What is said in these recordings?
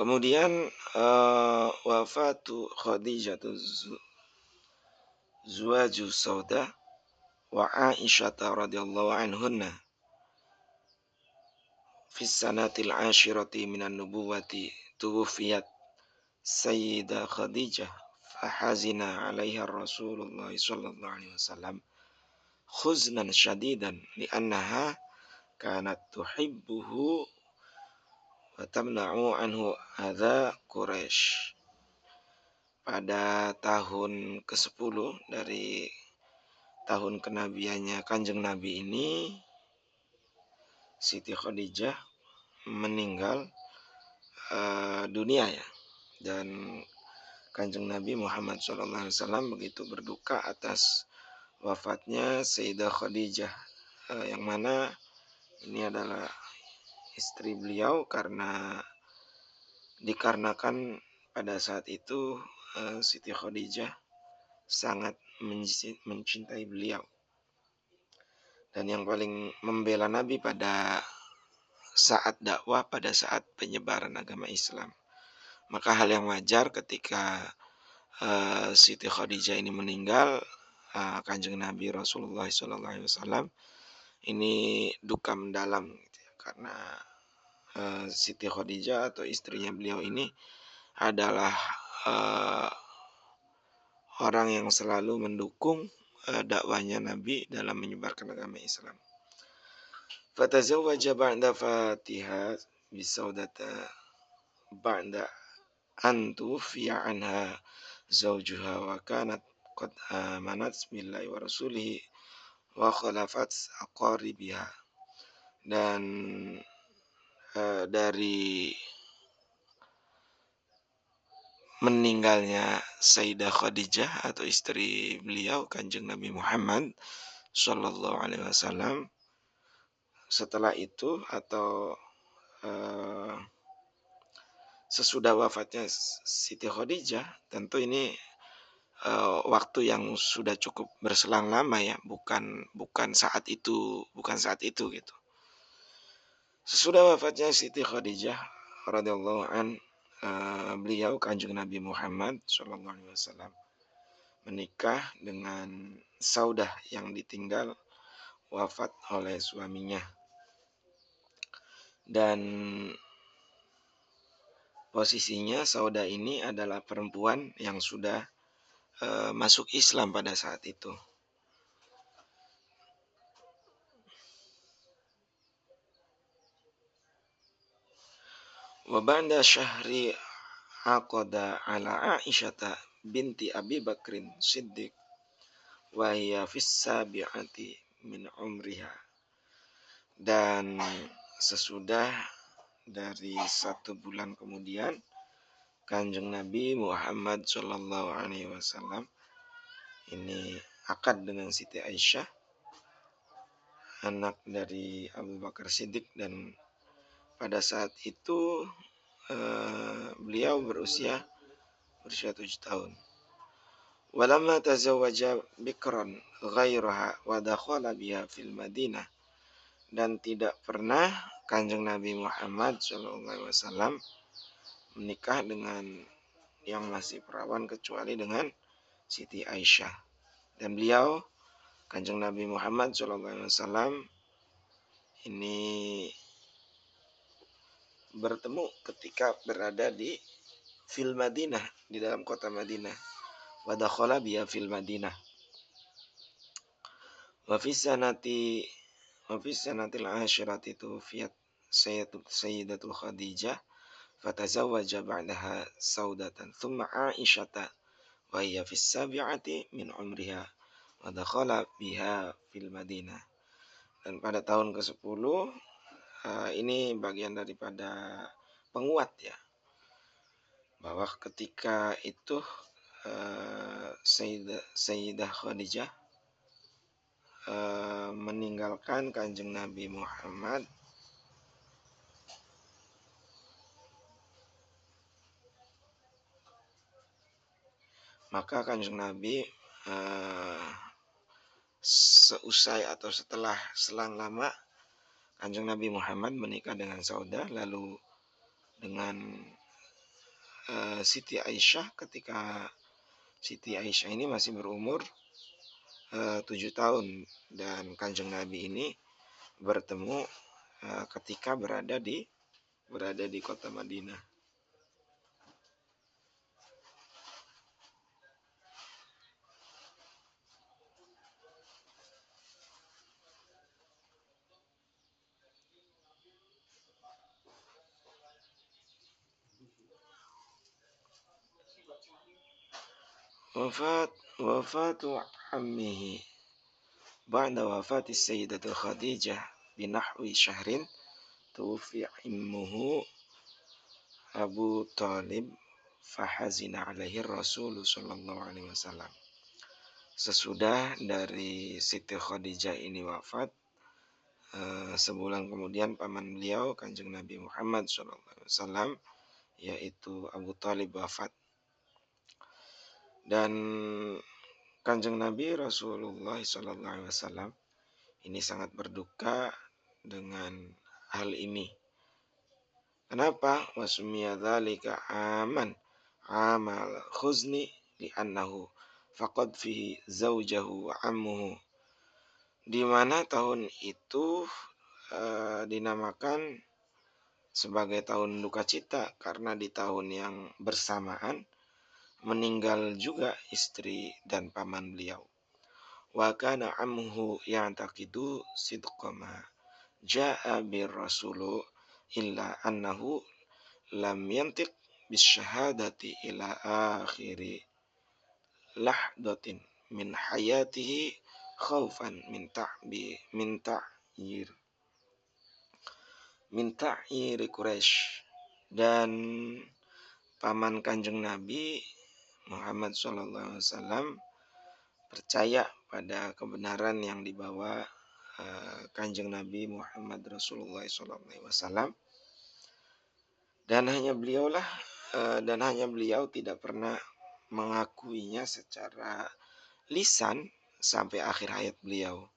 Kemudian wafatu Khadijah zuwaju Saudah wa Aisyah radhiyallahu anhunna fi sanatil ashirati minan nubuwati tuwfiyat Sayyidah Khadijah fahazina 'alaiha Rasulullah sallallahu alaihi wasallam khuznan syadidan li'annaha kanat tuhibbuhu wa tamna'u anhu adza Quraisy. Pada tahun ke-10 dari tahun kenabiannya Kanjeng Nabi ini, Siti Khadijah meninggal dunia ya. Dan Kanjeng Nabi Muhammad SAW begitu berduka atas wafatnya Sayyidah Khadijah, yang mana ini adalah istri beliau dikarenakan pada saat itu Siti Khadijah sangat mencintai beliau. Dan yang paling membela Nabi pada saat dakwah, pada saat penyebaran agama Islam. Maka hal yang wajar ketika Siti Khadijah ini meninggal, Kanjeng Nabi Rasulullah SAW ini duka mendalam gitu ya, karena Siti Khadijah atau istrinya beliau ini adalah orang yang selalu mendukung dakwahnya Nabi dalam menyebarkan agama Islam. Fatazawwaja ba'da Fatiha bisaudata ba'da an tuwfiya anha zawjuha wa kanat qad amanat billahi wa rasulihi wa khalafat aqaribiha. Dan dari meninggalnya Sayyidah Khadijah atau istri beliau Kanjeng Nabi Muhammad sallallahu alaihi wasallam, setelah itu atau sesudah wafatnya Siti Khadijah, tentu ini waktu yang sudah cukup berselang lama ya, bukan saat itu gitu. Sesudah wafatnya Siti Khadijah radhiyallahu an, beliau Kanjeng Nabi Muhammad sallallahu alaihi wasallam menikah dengan Saudah yang ditinggal wafat oleh suaminya. Dan posisinya Saudah ini adalah perempuan yang sudah masuk Islam pada saat itu. Wa ba'da syahri aqada ala Aisyata binti Abi Bakrin Siddiq wa hiya fis sabi'ati min umriha. Dan sesudah dari 1 bulan kemudian, Kanjeng Nabi Muhammad sallallahu alaihi wasallam ini akad dengan Siti Aisyah, anak dari Abu Bakar Siddiq, dan pada saat itu beliau berusia 7 tahun. Walamma tazawwaja bikran ghairaha wa dakhala biha fil Madinah. Dan tidak pernah Kanjeng Nabi Muhammad SAW menikah dengan yang masih perawan kecuali dengan Siti Aisyah. Dan beliau Kanjeng Nabi Muhammad SAW ini bertemu ketika berada di fil Madinah, di dalam kota Madinah. Wa dakhala biha fil Madinah. Wa fi sanatil ashirati tufiyat Sayyidatul Khadijah fatazawwaja ba'daha Saudatan thumma Aisyata wa hiya fis sabi'ati min umriha wa dakhala biha fil Madinah. Dan pada tahun ke-10, ini bagian daripada penguat ya, bahwa ketika itu Sayyidah Khadijah meninggalkan Kanjeng Nabi Muhammad, maka Kanjeng Nabi seusai atau setelah selang lama Kanjeng Nabi Muhammad menikah dengan Saudah, lalu dengan Siti Aisyah ketika Siti Aisyah ini masih berumur 7 tahun, dan Kanjeng Nabi ini bertemu ketika berada di kota Madinah. Wafatu ammihi ba'da wafati Sayyidati Khadijah binahwi syahrin tuwfi immuhu Abu Talib fahazina alaihi Rasul sallallahu alaihi wasallam. Sesudah dari Siti Khadijah ini wafat, sebulan kemudian paman beliau Kanjeng Nabi Muhammad SAW, yaitu Abu Talib, wafat. Dan Kanjeng Nabi Rasulullah SAW ini sangat berduka dengan hal ini. Kenapa? Wasmiya dzalika amal khuzni li'annahu faqad fihi zaujahu wa ammuhu. Di mana tahun itu dinamakan sebagai tahun duka cita karena di tahun yang bersamaan meninggal juga istri dan paman beliau. Wa kana ammuhu ya'taqidu sidqama ja'a bir rasulu illa annahu lam yantiq bisyahadati ila akhiri lahdatin min hayatihi khaufan min ta'yir Quraisy. Dan paman Kanjeng Nabi Muhammad SAW percaya pada kebenaran yang dibawa Kanjeng Nabi Muhammad Rasulullah SAW, dan hanya beliau tidak pernah mengakuinya secara lisan sampai akhir hayat beliau.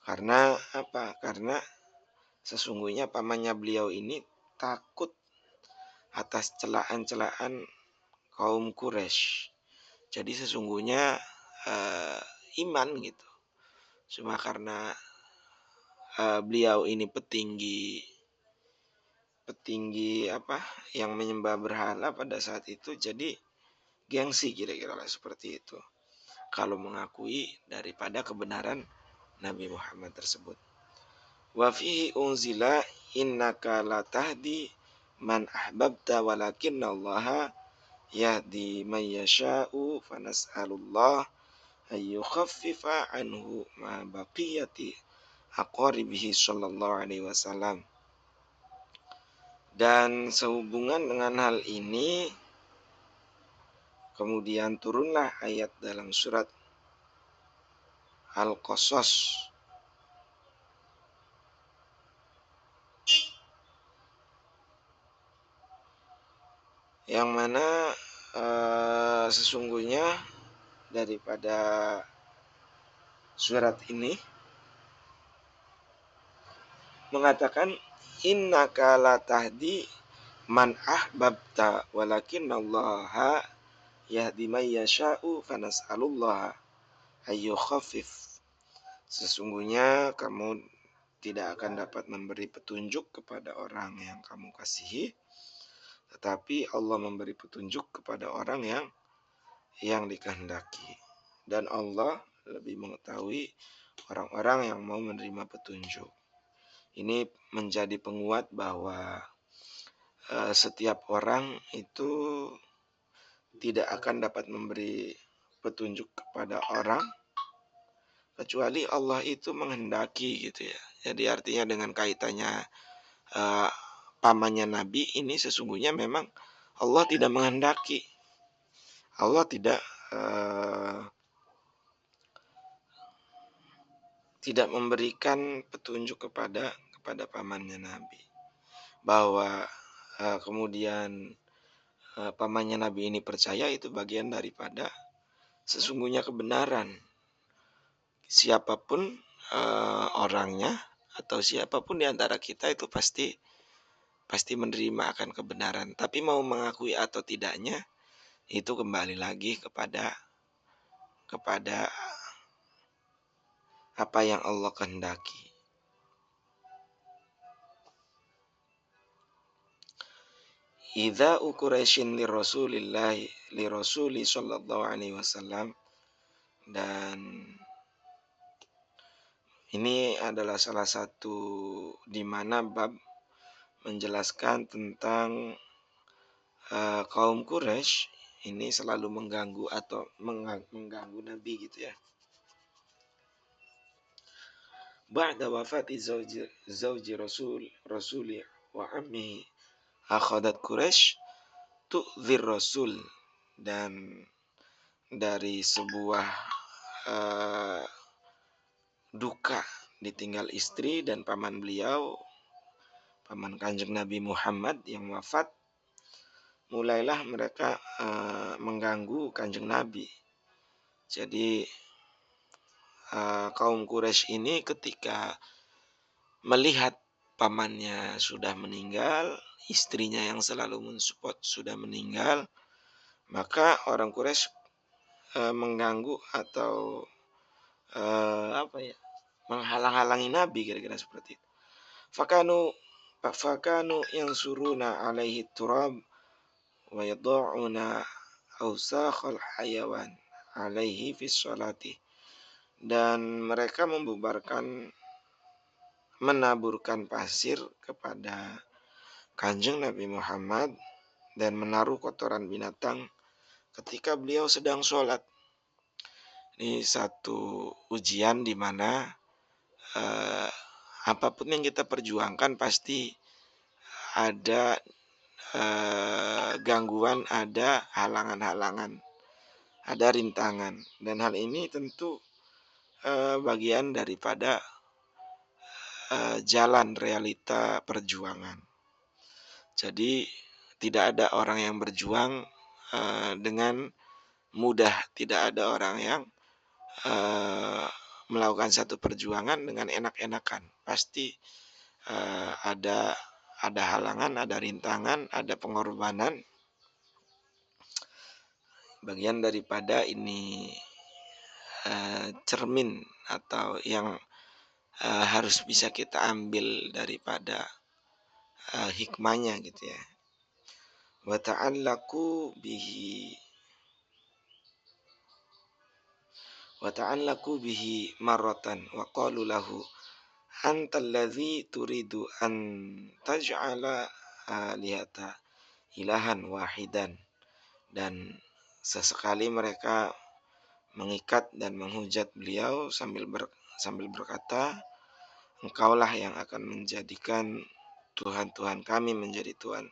Karena apa? Karena sesungguhnya pamannya beliau ini takut atas celaan-celaan kaum Quraisy. Jadi sesungguhnya iman gitu. Cuma karena beliau ini petinggi yang menyembah berhala pada saat itu, jadi gengsi kira-kira lah seperti itu kalau mengakui daripada kebenaran Nabi Muhammad tersebut. Wa fihi unzila innaka la tahdi man ahbabta walakinallaha yahdi man yasha'u fanas'alullah ayyukhaffifa anhu ma baqiyati aqaribihi sallallahu alaihi wasallam. Dan sehubungan dengan hal ini kemudian turunlah ayat dalam surat Al-Qasas yang mana sesungguhnya daripada surat ini mengatakan innaka la tahdi man ahbabta walakinallaha yahdi man yasha'u fanas'alullaha ayyukhaffif. Sesungguhnya kamu tidak akan dapat memberi petunjuk kepada orang yang kamu kasihi, tetapi Allah memberi petunjuk kepada orang yang dikehendaki. Dan Allah lebih mengetahui orang-orang yang mau menerima petunjuk. Ini menjadi penguat bahwa setiap orang itu tidak akan dapat memberi petunjuk kepada orang kecuali Allah itu menghendaki gitu ya. Jadi artinya dengan kaitannya pamannya Nabi ini sesungguhnya memang Allah tidak menghendaki. Allah tidak memberikan petunjuk kepada pamannya Nabi. Bahwa kemudian pamannya Nabi ini percaya itu bagian daripada sesungguhnya kebenaran. Siapapun orangnya atau siapapun di antara kita itu pasti pasti menerima akan kebenaran. Tapi mau mengakui atau tidaknya itu kembali lagi kepada apa yang Allah kehendaki. Idza Quraisyin li Rasuli sallallahu alaihi wasallam, dan ini adalah salah satu di mana bab menjelaskan tentang kaum Quraisy ini selalu mengganggu atau mengganggu Nabi gitu ya. Ba'da wafati zauji Rasuli wa ammihi akhadat Quraisy tu'zir Rasul, dan dari sebuah uh, duka ditinggal istri dan paman beliau, paman Kanjeng Nabi Muhammad yang wafat, mulailah mereka mengganggu Kanjeng Nabi. Jadi kaum Quraisy ini ketika melihat pamannya sudah meninggal, istrinya yang selalu mensupport sudah meninggal, maka orang Quraisy mengganggu atau menghalang-halangi Nabi, kira-kira seperti itu. Fakanu yang suruna alaihi turab wa yad'una awsakhal hayawan alaihi fis salati, dan mereka menaburkan pasir kepada Kanjeng Nabi Muhammad dan menaruh kotoran binatang ketika beliau sedang sholat. Ini satu ujian di mana apapun yang kita perjuangkan pasti ada gangguan, ada halangan-halangan, ada rintangan, dan hal ini tentu bagian daripada jalan realita perjuangan. Jadi tidak ada orang yang berjuang dengan mudah, tidak ada orang yang melakukan satu perjuangan dengan enak-enakan. Pasti ada halangan, ada rintangan, ada pengorbanan. Bagian daripada ini cermin atau yang harus bisa kita ambil daripada hikmahnya gitu ya. Wa ta'allaqu bihi marratan wa qalu lahu antal ladzi turidu an taj'ala alihata ilahan wahidan, dan sesekali mereka mengikat dan menghujat beliau sambil berkata, engkaulah yang akan menjadikan Tuhan-Tuhan kami menjadi Tuhan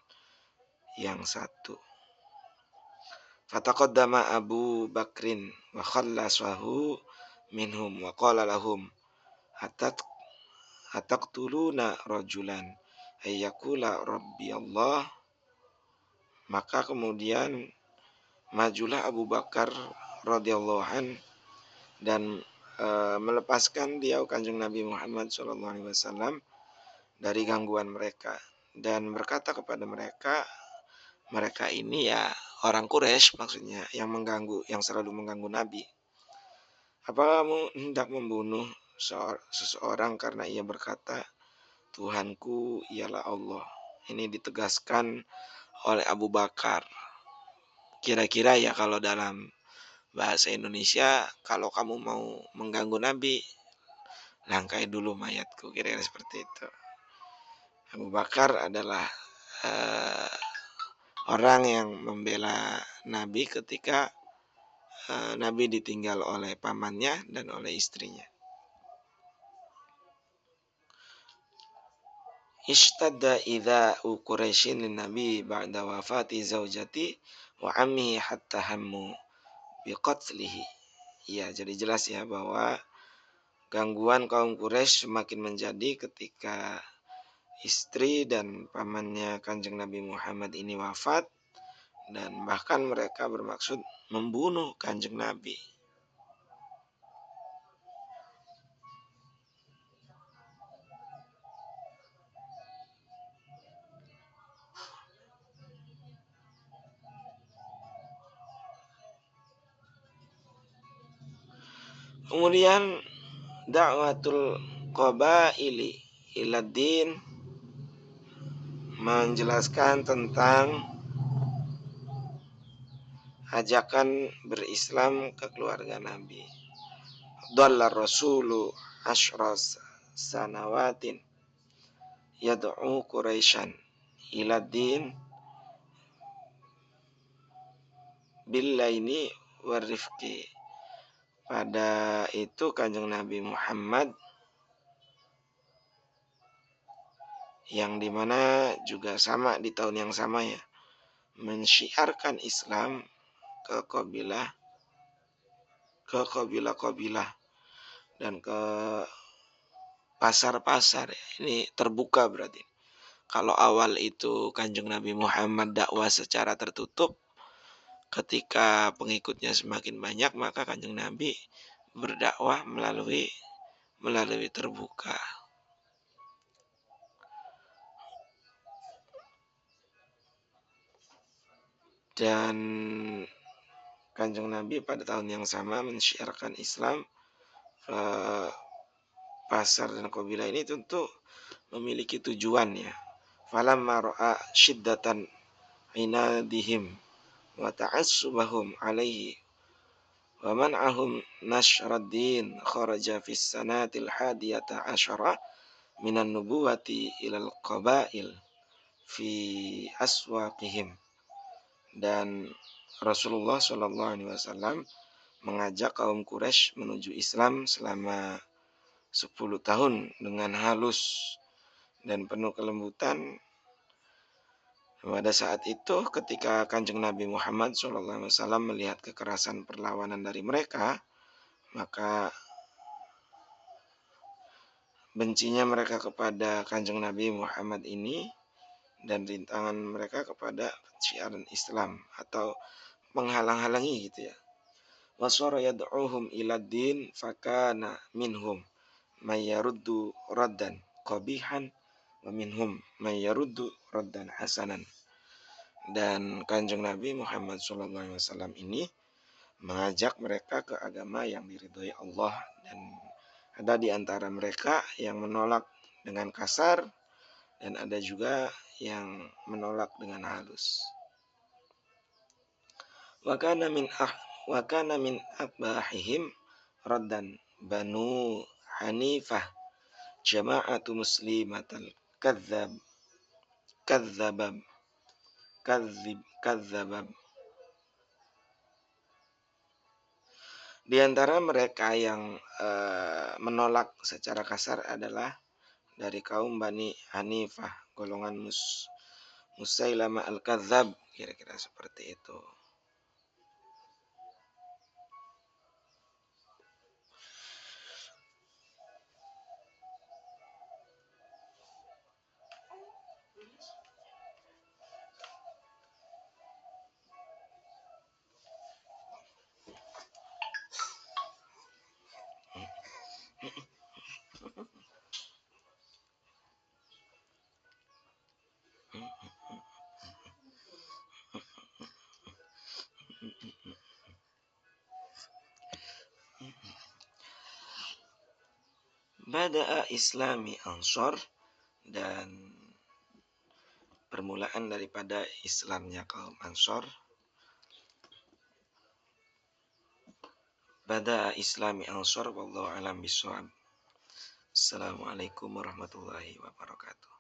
yang satu. Fataqaddama Abu Bakrin wa khallasahu minhum wa qala lahum ataqtuluna rajulan ayyakula rabbi Allah. Maka kemudian majulah Abu Bakar radhiyallahu an dan melepaskan dia Kanjeng Nabi Muhammad SAW dari gangguan mereka, dan berkata kepada mereka ini ya orang Quraisy maksudnya, yang selalu mengganggu Nabi. Apa kamu hendak membunuh seseorang karena ia berkata Tuhanku ialah Allah? Ini ditegaskan oleh Abu Bakar. Kira-kira ya kalau dalam bahasa Indonesia, kalau kamu mau mengganggu Nabi, langkai dulu mayatku, kira-kira seperti itu. Abu Bakar adalah orang yang membela Nabi ketika Nabi ditinggal oleh pamannya dan oleh istrinya. Ishtadda idza'u Quraisyin lin Nabi ba'da wafati zaujati wa ammihi hatta hammu biqatlihi. Ya, jadi jelas ya bahwa gangguan kaum Quraisy semakin menjadi ketika istri dan pamannya Kanjeng Nabi Muhammad ini wafat, dan bahkan mereka bermaksud membunuh Kanjeng Nabi. Kemudian da'watul qabaili ila din, menjelaskan tentang ajakan berislam ke keluarga Nabi. Dhallar rasulu asyras sanawatin yad'u Quraisyan ila din billaini warifqi. Pada itu Kanjeng Nabi Muhammad yang dimana juga sama di tahun yang sama ya, mensyiarkan Islam ke kabilah dan ke pasar-pasar. Ini terbuka berarti. Kalau awal itu Kanjeng Nabi Muhammad dakwah secara tertutup, ketika pengikutnya semakin banyak maka Kanjeng Nabi berdakwah melalui terbuka. Dan Kanjeng Nabi pada tahun yang sama mensyiarkan Islam ke pasar dan kabilah ini tentu memiliki tujuan ya. Falamma ra'a syiddatan inadihim wa ta'assubahum alaihi wa man'ahum nashrad-din kharaja fis sanatil hadiyata asyara minan nubuwati ilal qabail fi aswaqihim. Dan Rasulullah Shallallahu Alaihi Wasallam mengajak kaum Quraisy menuju Islam selama 10 tahun dengan halus dan penuh kelembutan. Pada saat itu ketika Kanjeng Nabi Muhammad SAW melihat kekerasan perlawanan dari mereka, maka bencinya mereka kepada Kanjeng Nabi Muhammad ini dan rintangan mereka kepada syiaran Islam atau menghalang-halangi gitu ya. Wasara yad'uhum ila din fakana minhum mayyaruddu raddan qabihan wa minhum mayyaruddu raddan hasanan. Dan Kanjeng Nabi Muhammad SAW ini mengajak mereka ke agama yang diridhoi Allah, dan ada di antara mereka yang menolak dengan kasar dan ada juga yang menolak dengan halus. Wa kana min akbahihim raddan Banu Hanifah jama'atu muslimatal kadzab kadzabab kadzabab. Di antara mereka yang menolak secara kasar adalah dari kaum Bani Hanifah, golongan Musailamah al-Kadzab, kira-kira seperti itu. Bada'a Islami Ansor, dan permulaan daripada Islamnya kaum Ansor. Bada'a Islami Ansor wallahu alam bishawab. Assalamualaikum warahmatullahi wabarakatuh.